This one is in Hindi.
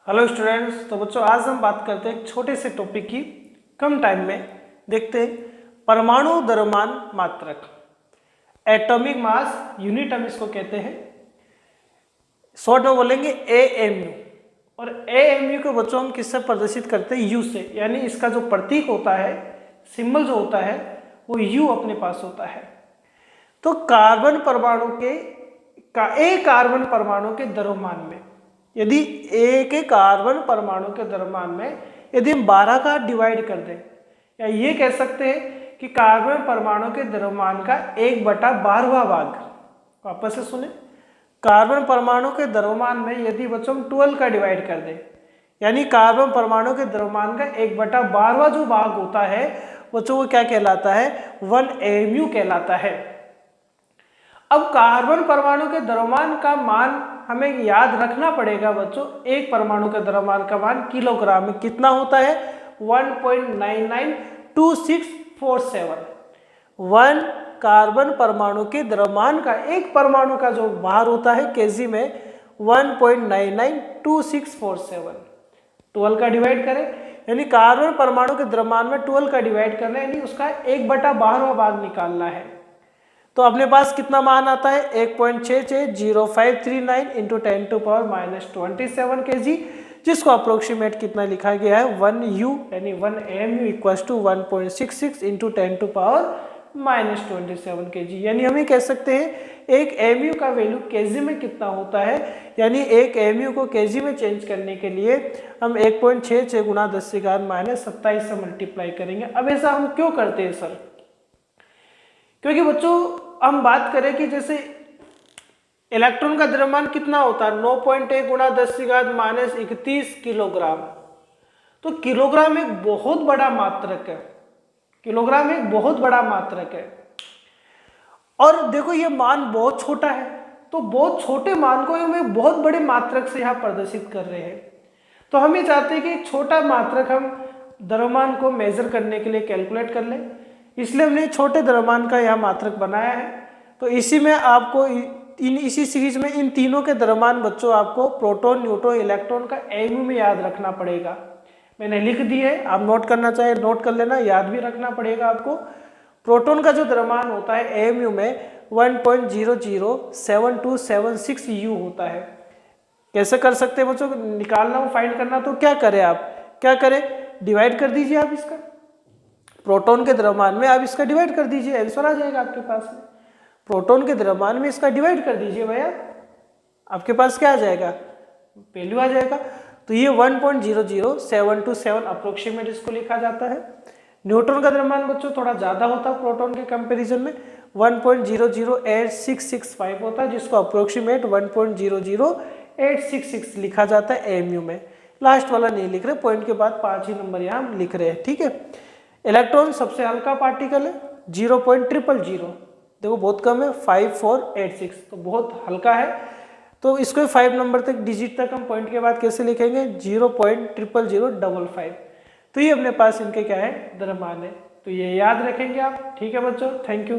Hello students. तो बच्चों आज हम बात करते हैं एक छोटे से टॉपिक की, कम टाइम में। देखते हैं परमाणु द्रव्यमान मात्रक, एटॉमिक मास यूनिट हम इसको कहते हैं। शॉर्ट में बोलेंगे एएमयू। और एएमयू को बच्चों हम किससे प्रदर्शित करते हैं? यू से, यानी इसका जो प्रतीक होता है, सिंबल जो होता है वो यू अपने पास होता है। तो कार्बन परमाणु एक कार्बन परमाणु के द्रव्यमान में, यदि एक कार्बन परमाणु के द्रव्यमान में यदि हम 12 का डिवाइड कर दें, या ये कह सकते हैं कि कार्बन परमाणु के द्रव्यमान का 1/12वां भाग, वापस से सुने, कार्बन परमाणु के द्रव्यमान में यदि बच्चों हम 12 का डिवाइड कर दें, यानी कार्बन परमाणु के द्रव्यमान का 1/12वां जो भाग होता है बच्चों वो क्या कहलाता है? 1 AMU कहलाता है। अब कार्बन परमाणु के द्रव्यमान का मान हमें याद रखना पड़ेगा बच्चों। एक परमाणु के द्रव्यमान का मान किलोग्राम में कितना होता है? 1.992647। 1 कार्बन परमाणु के द्रव्यमान का, एक परमाणु का जो भार होता है केजी में, 1.992647। 12 का डिवाइड करें, यानी कार्बन परमाणु के द्रव्यमान में 12 का डिवाइड करना है, यानी उसका 1/12वां भाग निकालना है। तो अपने पास कितना मान आता है? 1.660539 इंटू 10⁻⁻27 kg, जिसको अप्रोक्सीमेट कितना लिखा गया है? 1U, यानी 1 AMU equals to 1.66 into 10⁻⁻27 kg। यानी हम ये कह सकते हैं एक AMU का वैल्यू kg में कितना होता है, यानी एक AMU को kg में चेंज करने के लिए हम 1.66 गुणा 10⁻⁻27 से मल्टीप्लाई करेंगे। अब ऐसा हम क्यों करते हैं सर? क्योंकि बच्चों हम बात करें कि जैसे इलेक्ट्रॉन का द्रव्यमान कितना होता है? 9.1 गुणा 10⁻31 किलोग्राम। तो किलोग्राम एक बहुत बड़ा मात्रक है, किलोग्राम एक बहुत बड़ा मात्रक है। और देखो ये मान बहुत छोटा है, तो बहुत छोटे मान को हम एक बहुत बड़े मात्रक से यहाँ प्रदर्शित कर रहे हैं। तो हम ये चाहते हैं कि एक छोटा मात्रक हम द्रव्यमान को मेजर करने के लिए कैलकुलेट कर लें, इसलिए हमने छोटे द्रव्यमान का यह मात्रक बनाया है। तो इसी में आपको इसी सीरीज में इन तीनों के द्रव्यमान बच्चों आपको प्रोटॉन, न्यूट्रॉन, इलेक्ट्रॉन का AMU में याद रखना पड़ेगा। मैंने लिख दी है, आप नोट करना चाहे नोट कर लेना, याद भी रखना पड़ेगा आपको। प्रोटॉन का जो द्रव्यमान होता है AMU में 1.007276 U होता है। कैसे कर सकते हैं बच्चों? निकालना हो, फाइंड करना, तो क्या करें आप? क्या करें? डिवाइड कर दीजिए आप इसका, प्रोटॉन के द्रव्यमान में आप इसका डिवाइड कर दीजिए, आंसर आ जाएगा आपके पास में। प्रोटॉन के द्रव्यमान में इसका डिवाइड कर दीजिए भैया, आपके पास क्या आ जाएगा? वैल्यू आ जाएगा। तो ये 1.00727 अप्रोक्सीमेट इसको लिखा जाता है। न्यूट्रॉन का द्रव्यमान बच्चों थोड़ा ज्यादा होता है प्रोटॉन के कंपैरिजन में, 1.008665 होता है, जिसको अप्रोक्सीमेट 1.00866 लिखा जाता है AMU में। लास्ट वाला नहीं लिख रहे, पॉइंट के बाद 5 ही नंबर यहाँ हम लिख रहे हैं, ठीक है। इलेक्ट्रॉन सबसे हल्का पार्टिकल है, 0.000, देखो बहुत कम है, 5486, तो बहुत हल्का है। तो इसको 5 नंबर तक, डिजिट तक हम पॉइंट के बाद कैसे लिखेंगे? 0.00055। तो ये अपने पास इनके क्या है? द्रव्यमान है। तो ये याद रखेंगे आप, ठीक है बच्चों। Thank you.